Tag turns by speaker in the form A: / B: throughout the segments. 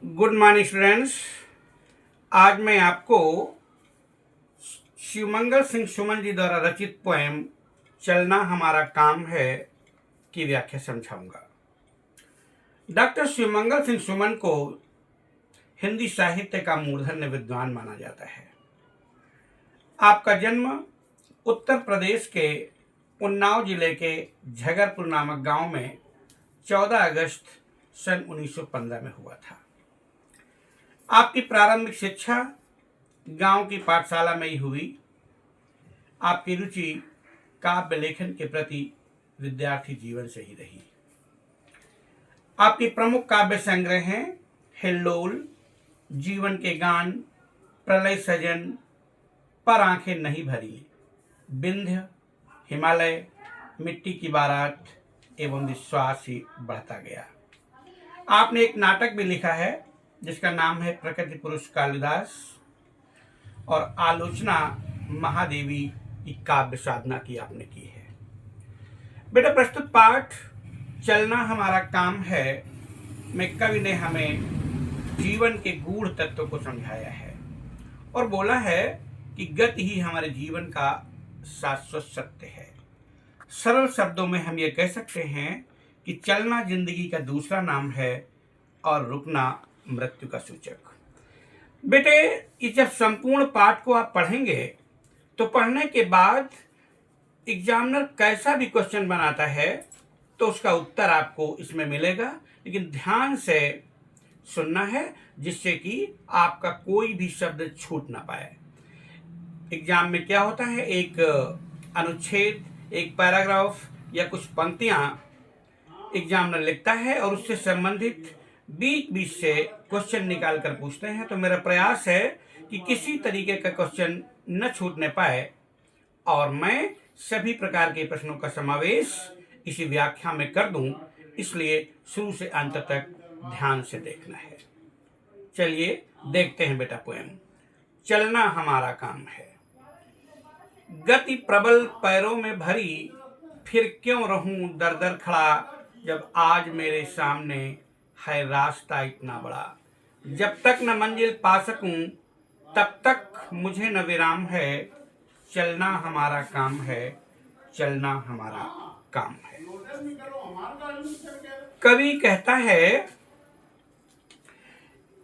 A: Good morning students. आज मैं आपको शिवमंगल सिंह सुमन जी द्वारा रचित पोएम चलना हमारा काम है की व्याख्या समझाऊंगा। डॉक्टर शिवमंगल सिंह सुमन को हिंदी साहित्य का मूर्धन्य विद्वान माना जाता है। आपका जन्म उत्तर प्रदेश के उन्नाव जिले के झगरपुर नामक गांव में 14 अगस्त सन 1915 में हुआ था। आपकी प्रारंभिक शिक्षा गांव की पाठशाला में ही हुई। आपकी रुचि काव्य लेखन के प्रति विद्यार्थी जीवन से ही रही। आपकी प्रमुख काव्य संग्रह हैं हिल्लोल, जीवन के गान, प्रलय सजन, पर आंखें नहीं भरी, विंध्य, हिमालय, मिट्टी की बारात एवं विश्वास ही बढ़ता गया। आपने एक नाटक भी लिखा है जिसका नाम है प्रकृति पुरुष कालिदास, और आलोचना महादेवी की काव्य साधना की आपने की है। बेटा, प्रस्तुत पाठ चलना हमारा काम है में कवि ने हमें जीवन के गूढ़ तत्व को समझाया है और बोला है कि गति ही हमारे जीवन का शाश्वत सत्य है। सरल शब्दों में हम ये कह सकते हैं कि चलना जिंदगी का दूसरा नाम है और रुकना मृत्यु का सूचक। बेटे, ये जब संपूर्ण पाठ को आप पढ़ेंगे तो पढ़ने के बाद एग्जामिनर कैसा भी क्वेश्चन बनाता है तो उसका उत्तर आपको इसमें मिलेगा, लेकिन ध्यान से सुनना है जिससे कि आपका कोई भी शब्द छूट ना पाए। एग्जाम में क्या होता है, एक अनुच्छेद, एक पैराग्राफ या कुछ पंक्तियां एग्जामिनर लिखता है और उससे संबंधित बीच बीच से क्वेश्चन निकाल कर पूछते हैं। तो मेरा प्रयास है कि किसी तरीके का क्वेश्चन न छूटने पाए और मैं सभी प्रकार के प्रश्नों का समावेश इसी व्याख्या में कर दूं, इसलिए शुरू से अंत तक ध्यान से देखना है। चलिए देखते हैं बेटा पोएम चलना हमारा काम है। गति प्रबल पैरों में भरी, फिर क्यों रहूं दर दर खड़ा, जब आज मेरे सामने है रास्ता इतना बड़ा। जब तक न मंजिल पा सकूं तब तक मुझे न विराम है, चलना हमारा काम है, चलना हमारा काम है। कवि कहता है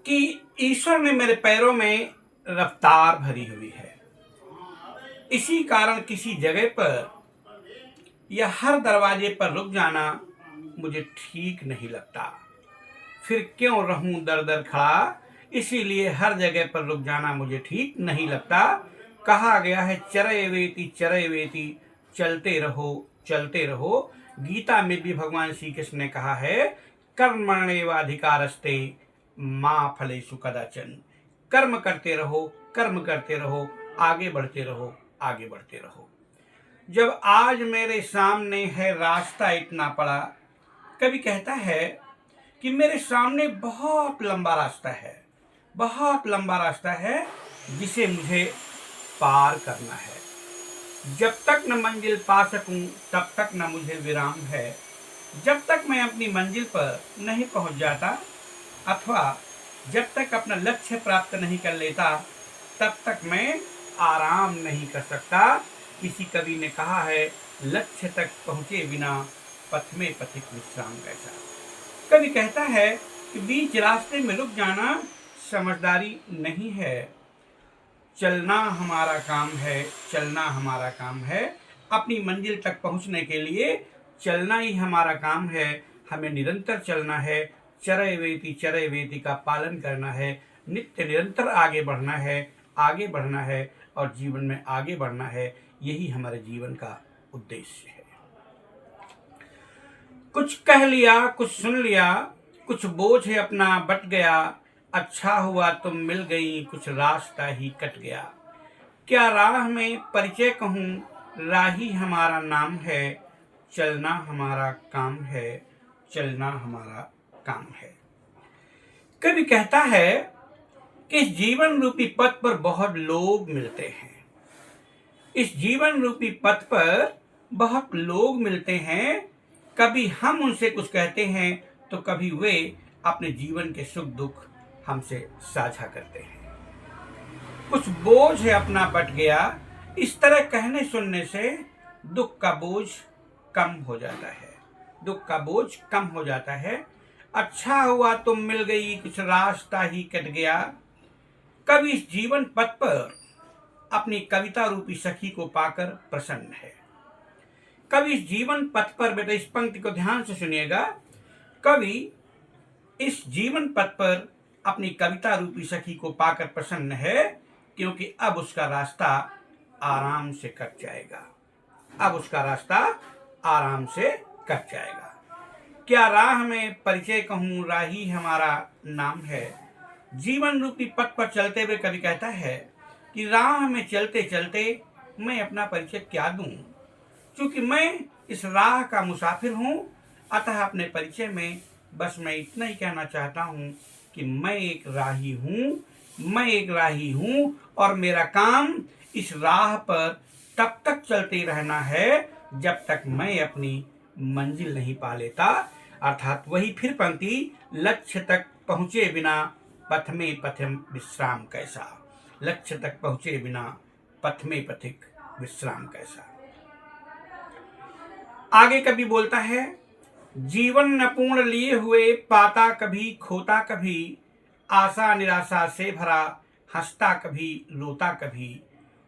A: कि ईश्वर ने मेरे पैरों में रफ्तार भरी हुई है, इसी कारण किसी जगह पर या हर दरवाजे पर रुक जाना मुझे ठीक नहीं लगता। फिर क्यों रहूं दर दर खड़ा, इसीलिए हर जगह पर रुक जाना मुझे ठीक नहीं लगता। कहा गया है चरय वेति, चलते रहो चलते रहो। गीता में भी भगवान श्री कृष्ण ने कहा है कर्मण्येवाधिकारस्ते मा फलेषु कदाचन। कर्म करते रहो, आगे बढ़ते रहो, आगे बढ़ते रहो। जब आज मेरे सामने है रास्ता इतना बड़ा, कवि कहता है कि मेरे सामने बहुत लंबा रास्ता है, बहुत लंबा रास्ता है जिसे मुझे पार करना है। जब तक न मंजिल पा सकूं तब तक न मुझे विराम है। जब तक मैं अपनी मंजिल पर नहीं पहुंच जाता अथवा जब तक अपना लक्ष्य प्राप्त नहीं कर लेता तब तक मैं आराम नहीं कर सकता। किसी कवि ने कहा है लक्ष्य तक पहुंचे बिना पथ में पथिक विश्राम कैसा। कवि कहता है कि बीच रास्ते में रुक जाना समझदारी नहीं है। चलना हमारा काम है, चलना हमारा काम है। अपनी मंजिल तक पहुंचने के लिए चलना ही हमारा काम है। हमें निरंतर चलना है, चरय वेति का पालन करना है, नित्य निरंतर आगे बढ़ना है, आगे बढ़ना है और जीवन में आगे बढ़ना है। यही हमारे जीवन का उद्देश्य है। कुछ कह लिया, कुछ सुन लिया, कुछ बोझ है अपना बट गया। अच्छा हुआ तुम मिल गई, कुछ रास्ता ही कट गया। क्या राह में परिचय कहूँ, राही हमारा नाम है। चलना हमारा काम है, चलना हमारा काम है। कवि कहता है कि इस जीवन रूपी पथ पर बहुत लोग मिलते हैं। इस जीवन रूपी पथ पर बहुत लोग मिलते हैं। कभी हम उनसे कुछ कहते हैं तो कभी वे अपने जीवन के सुख दुख हमसे साझा करते हैं। कुछ बोझ है अपना बट गया, इस तरह कहने सुनने से दुख का बोझ कम हो जाता है, दुख का बोझ कम हो जाता है। अच्छा हुआ तुम मिल गई, कुछ रास्ता ही कट गया। कवि इस जीवन पथ पर अपनी कविता रूपी सखी को पाकर प्रसन्न है। कवि इस जीवन पथ पर, बेटा इस पंक्ति को ध्यान से सुनिएगा, कवि इस जीवन पथ पर अपनी कविता रूपी सखी को पाकर प्रसन्न है, क्योंकि अब उसका रास्ता आराम से कट जाएगा, अब उसका रास्ता आराम से कट जाएगा। क्या राह में परिचय कहूँ, राही हमारा नाम है। जीवन रूपी पथ पर चलते हुए कवि कहता है कि राह में चलते चलते मैं अपना परिचय क्या दूं, क्योंकि मैं इस राह का मुसाफिर हूं। अतः अपने परिचय में बस मैं इतना ही कहना चाहता हूं कि मैं एक राही हूं, मैं एक राही हूं, और मेरा काम इस राह पर तब तक चलते रहना है जब तक मैं अपनी मंजिल नहीं पा लेता। अर्थात वही फिर पंक्ति, लक्ष्य तक पहुंचे बिना पथ में पथिक विश्राम कैसा, लक्ष्य तक पहुंचे बिना पथ में पथिक विश्राम कैसा। आगे कभी बोलता है, जीवन न पूर्ण लिए हुए, पाता कभी खोता कभी, आशा निराशा से भरा, हंसता कभी रोता कभी,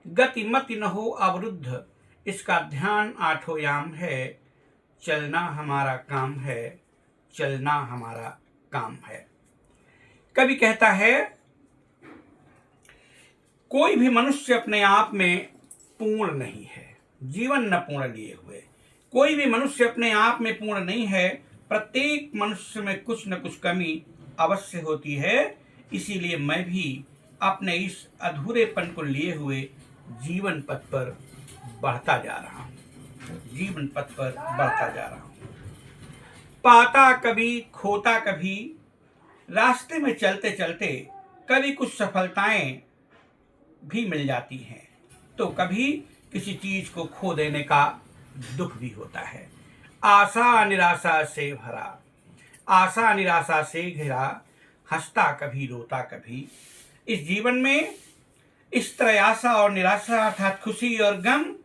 A: गति मति न हो अवरुद्ध, इसका ध्यान आठों याम है, चलना हमारा काम है, चलना हमारा काम है। कवि कहता है, कोई भी मनुष्य अपने आप में पूर्ण नहीं है, जीवन न पूर्ण लिए हुए, कोई भी मनुष्य अपने आप में पूर्ण नहीं है। प्रत्येक मनुष्य में कुछ न कुछ कमी अवश्य होती है। इसीलिए मैं भी अपने इस अधूरेपन को लिए हुए जीवन पथ पर बढ़ता जा रहा हूं, जीवन पथ पर बढ़ता जा रहा हूं। पाता कभी खोता कभी, रास्ते में चलते चलते कभी कुछ सफलताएं भी मिल जाती हैं, तो कभी किसी चीज को खो देने का दुख भी होता है। आशा निराशा से भरा, आशा निराशा से घिरा, हंसता कभी रोता कभी। इस जीवन में इस तरह आशा और निराशा अर्थात खुशी और गम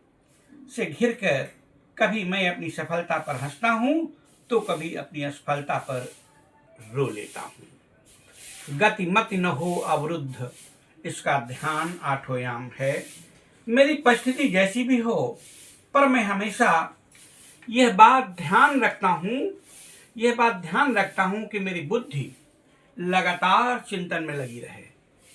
A: से घिरकर कभी मैं अपनी सफलता पर हंसता हूं, तो कभी अपनी असफलता पर रो लेता हूं। गति मति न हो अवरुद्ध, इसका ध्यान आठों याम है। मेरी परिस्थिति जैसी भी हो, पर मैं हमेशा यह बात ध्यान रखता हूं कि मेरी बुद्धि लगातार चिंतन में लगी रहे,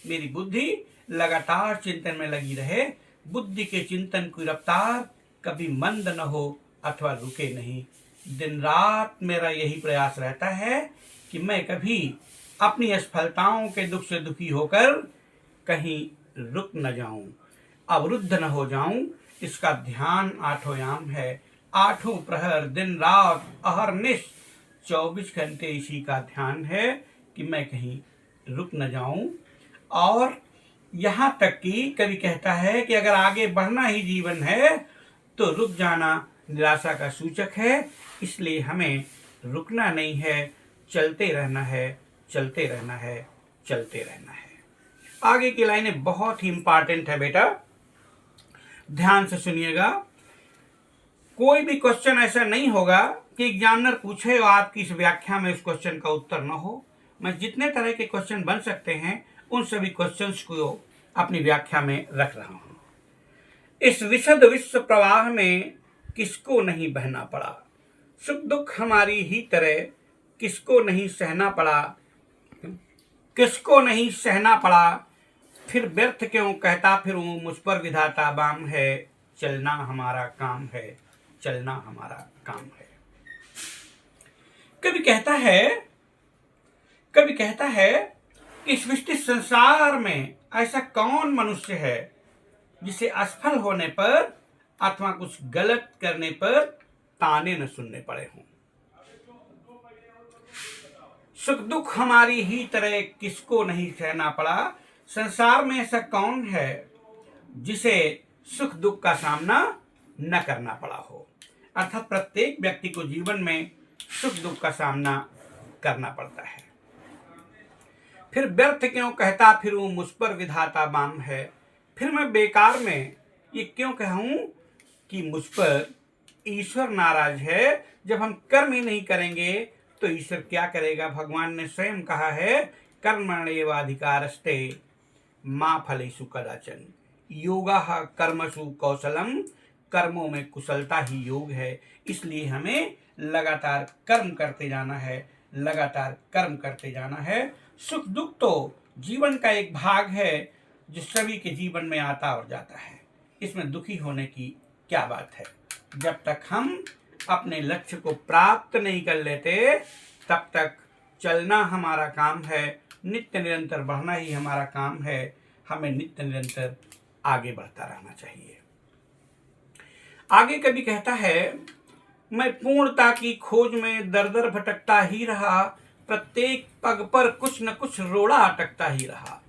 A: मेरी बुद्धि लगातार चिंतन में लगी रहे। बुद्धि के चिंतन की रफ्तार कभी मंद न हो अथवा रुके नहीं। दिन रात मेरा यही प्रयास रहता है कि मैं कभी अपनी असफलताओं के दुख से दुखी होकर कहीं रुक न जाऊं, अवरुद्ध न हो जाऊं। इसका ध्यान आठों याम है। आठों प्रहर दिन रात अहरनिश 24 घंटे इसी का ध्यान है कि मैं कहीं रुक न जाऊं। और यहाँ तक कि कवि कहता है कि अगर आगे बढ़ना ही जीवन है तो रुक जाना निराशा का सूचक है। इसलिए हमें रुकना नहीं है, चलते रहना है, चलते रहना है, चलते रहना है। आगे की लाइनें बहुत ही इंपॉर्टेंट है बेटा, ध्यान से सुनिएगा। कोई भी क्वेश्चन ऐसा नहीं होगा कि एग्जामिनर पूछे और आपकी इस व्याख्या में उस क्वेश्चन का उत्तर न हो। मैं जितने तरह के क्वेश्चन बन सकते हैं उन सभी क्वेश्चंस को अपनी व्याख्या में रख रहा हूं। इस विशद विश्व प्रवाह में किसको नहीं बहना पड़ा, सुख दुख हमारी ही तरह किसको नहीं सहना पड़ा, किसको नहीं सहना पड़ा, फिर व्यर्थ क्यों कहता फिरूं, मुझ पर विधाता बाम है, चलना हमारा काम है, चलना हमारा काम है। कभी कहता है कि इस विस्तृत संसार में ऐसा कौन मनुष्य है जिसे असफल होने पर अथवा कुछ गलत करने पर ताने न सुनने पड़े हों। सुख दुख हमारी ही तरह किसको नहीं सहना पड़ा। संसार में ऐसा कौन है जिसे सुख दुख का सामना न करना पड़ा हो। अर्थात प्रत्येक व्यक्ति को जीवन में सुख दुख का सामना करना पड़ता है। फिर व्यर्थ क्यों कहता फिरूं मुझ पर विधाता बाम है। फिर मैं बेकार में ये क्यों कहूं कि मुझ पर ईश्वर नाराज है। जब हम कर्म ही नहीं करेंगे तो ईश्वर क्या करेगा। भगवान ने स्वयं कहा है कर्मण्येवाधिकारस्ते मां फलेषु कदाचन। योगः कर्मसु कौशलम। कर्मों में कुशलता ही योग है। इसलिए हमें लगातार कर्म करते जाना है, लगातार कर्म करते जाना है। सुख दुख तो जीवन का एक भाग है जो सभी के जीवन में आता और जाता है। इसमें दुखी होने की क्या बात है। जब तक हम अपने लक्ष्य को प्राप्त नहीं कर लेते तब तक चलना हमारा काम है, नित्य निरंतर बढ़ना ही हमारा काम है। हमें नित्य निरंतर आगे बढ़ता रहना चाहिए। आगे कभी कहता है मैं पूर्णता की खोज में दर दर भटकता ही रहा। प्रत्येक पग पर कुछ न कुछ रोड़ा अटकता ही रहा।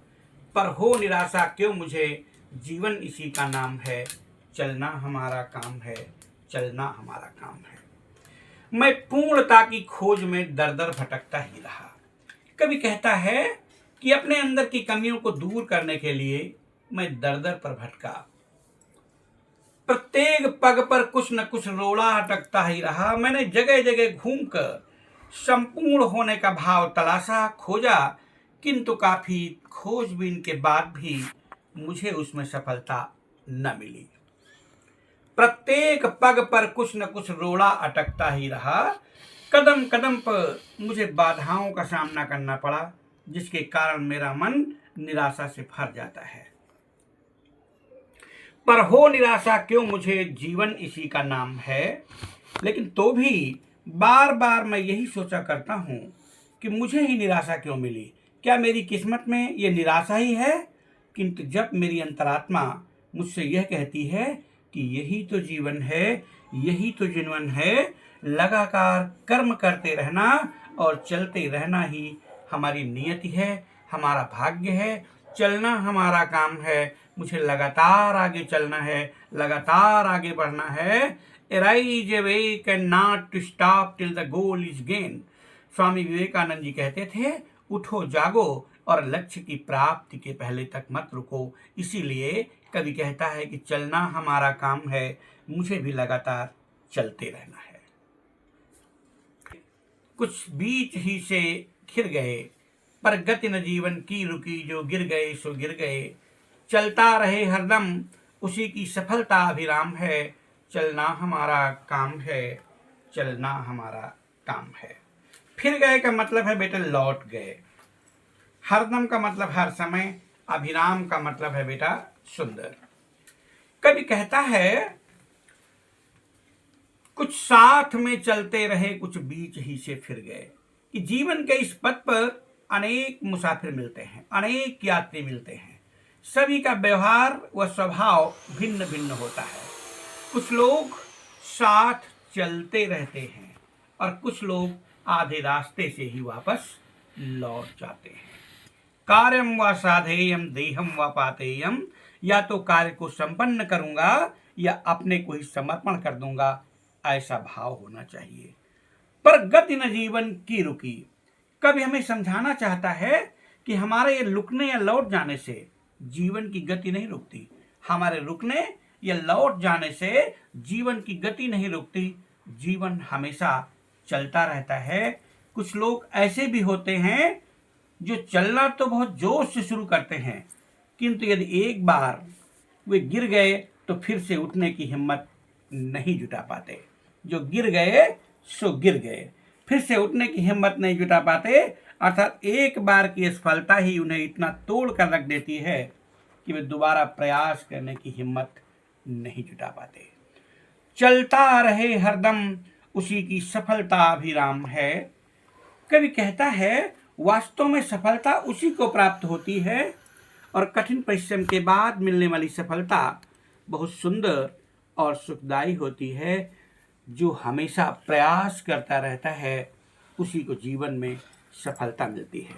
A: पर हो निराशा क्यों मुझे, जीवन इसी का नाम है। चलना हमारा काम है, चलना हमारा काम है। मैं पूर्णता की खोज में दर दर भटकता ही रहा। कभी कहता है कि अपने अंदर की कमियों को दूर करने के लिए मैं दर दर पर भटका। प्रत्येक पग पर कुछ न कुछ रोड़ा अटकता ही रहा। मैंने जगह जगह घूमकर संपूर्ण होने का भाव तलाशा, खोजा, किंतु काफी खोजबीन के बाद भी मुझे उसमें सफलता न मिली। प्रत्येक पग पर कुछ न कुछ रोड़ा अटकता ही रहा। कदम कदम पर मुझे बाधाओं का सामना करना पड़ा, जिसके कारण मेरा मन निराशा से भर जाता है। पर हो निराशा क्यों मुझे, जीवन इसी का नाम है। लेकिन तो भी बार बार मैं यही सोचा करता हूँ कि मुझे ही निराशा क्यों मिली। क्या मेरी किस्मत में ये निराशा ही है। किंतु जब मेरी अंतरात्मा मुझसे यह कहती है कि यही तो जीवन है, यही तो जीवन है, लगातार कर्म करते रहना और चलते रहना ही हमारी नियति है, हमारा भाग्य है। चलना हमारा काम है। मुझे लगातार आगे चलना है, लगातार आगे बढ़ना है। Arise awake and not to stop till the goal is gained। Swami Vivekananda ji कहते थे उठो जागो और लक्ष्य की प्राप्ति के पहले तक मत रुको। इसीलिए कवि कहता है कि चलना हमारा काम है, मुझे भी लगातार चलते रहना है। कुछ बीच ही से घिर गए पर गति न जीवन की रुकी। जो गिर गए सो गिर गए, चलता रहे हरदम उसी की सफलता अभिराम है। चलना हमारा काम है, चलना हमारा काम है। फिर गए का मतलब है बेटा लौट गए। हरदम का मतलब हर समय, अभिराम का मतलब है बेटा सुंदर। कभी कहता है कुछ साथ में चलते रहे कुछ बीच ही से फिर गए। कि जीवन के इस पथ पर अनेक मुसाफिर मिलते हैं, अनेक यात्री मिलते हैं। सभी का व्यवहार व स्वभाव भिन्न भिन्न होता है। कुछ लोग साथ चलते रहते हैं और कुछ लोग आधे रास्ते से ही वापस लौट जाते हैं। कार्यम व साधेयम देहम व पातेयम। या तो कार्य को संपन्न करूंगा या अपने को ही समर्पण कर दूंगा, ऐसा भाव होना चाहिए। पर गति न जीवन की रुकी। कभी हमें समझाना चाहता है कि हमारे ये रुकने या लौट जाने से जीवन की गति नहीं रुकती। हमारे रुकने या लौट जाने से जीवन की गति नहीं रुकती, जीवन हमेशा चलता रहता है। कुछ लोग ऐसे भी होते हैं जो चलना तो बहुत जोश से शुरू करते हैं, किंतु यदि एक बार वे गिर गए तो फिर से उठने की हिम्मत नहीं जुटा पाते। जो गिर गए सो गिर गए, फिर से उठने की हिम्मत नहीं जुटा पाते। अर्थात एक बार की असफलता ही उन्हें इतना तोड़ कर रख देती है कि वे दोबारा प्रयास करने की हिम्मत नहीं जुटा पाते। चलता रहे हरदम उसी की सफलता अभिराम है। कभी कहता है वास्तव में सफलता उसी को प्राप्त होती है और कठिन परिश्रम के बाद मिलने वाली सफलता बहुत सुंदर और सुखदायी होती है। जो हमेशा प्रयास करता रहता है उसी को जीवन में सफलता मिलती है।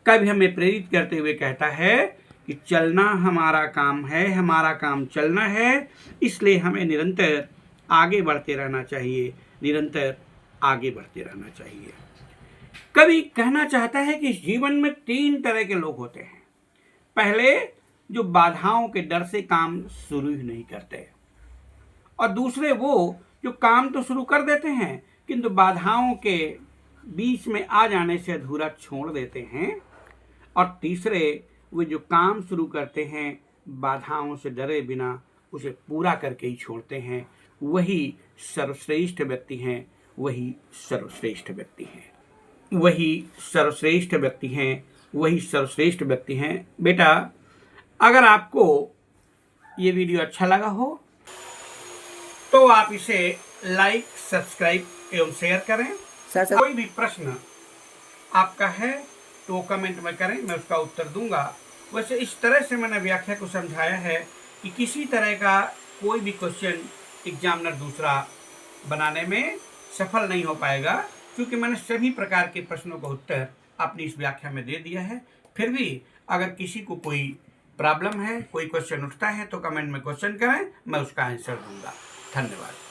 A: कभी हमें प्रेरित करते हुए कहता है कि चलना हमारा काम है, हमारा काम चलना है। इसलिए हमें निरंतर आगे बढ़ते रहना चाहिए, निरंतर आगे बढ़ते रहना चाहिए। कवि कहना चाहता है कि जीवन में 3 तरह के लोग होते हैं। पहले, जो बाधाओं के डर से काम शुरू ही नहीं करते, और दूसरे वो जो काम तो शुरू कर देते हैं किंतु बाधाओं के बीच में आ जाने से अधूरा छोड़ देते हैं, और तीसरे वो जो काम शुरू करते हैं बाधाओं से डरे बिना उसे पूरा करके ही छोड़ते हैं। वही सर्वश्रेष्ठ व्यक्ति हैं, वही सर्वश्रेष्ठ व्यक्ति हैं, वही सर्वश्रेष्ठ व्यक्ति हैं, वही सर्वश्रेष्ठ व्यक्ति हैं। बेटा, अगर आपको ये वीडियो अच्छा लगा हो तो आप इसे लाइक, सब्सक्राइब एवं शेयर करें। कोई भी प्रश्न आपका है तो कमेंट में करें, मैं उसका उत्तर दूंगा। वैसे इस तरह से मैंने व्याख्या को समझाया है कि किसी तरह का कोई भी क्वेश्चन एग्जामिनर दूसरा बनाने में सफल नहीं हो पाएगा, क्योंकि मैंने सभी प्रकार के प्रश्नों का उत्तर अपनी इस व्याख्या में दे दिया है। फिर भी अगर किसी को कोई प्रॉब्लम है, कोई क्वेश्चन उठता है तो कमेंट में क्वेश्चन करें, मैं उसका आंसर दूंगा। धन्यवाद।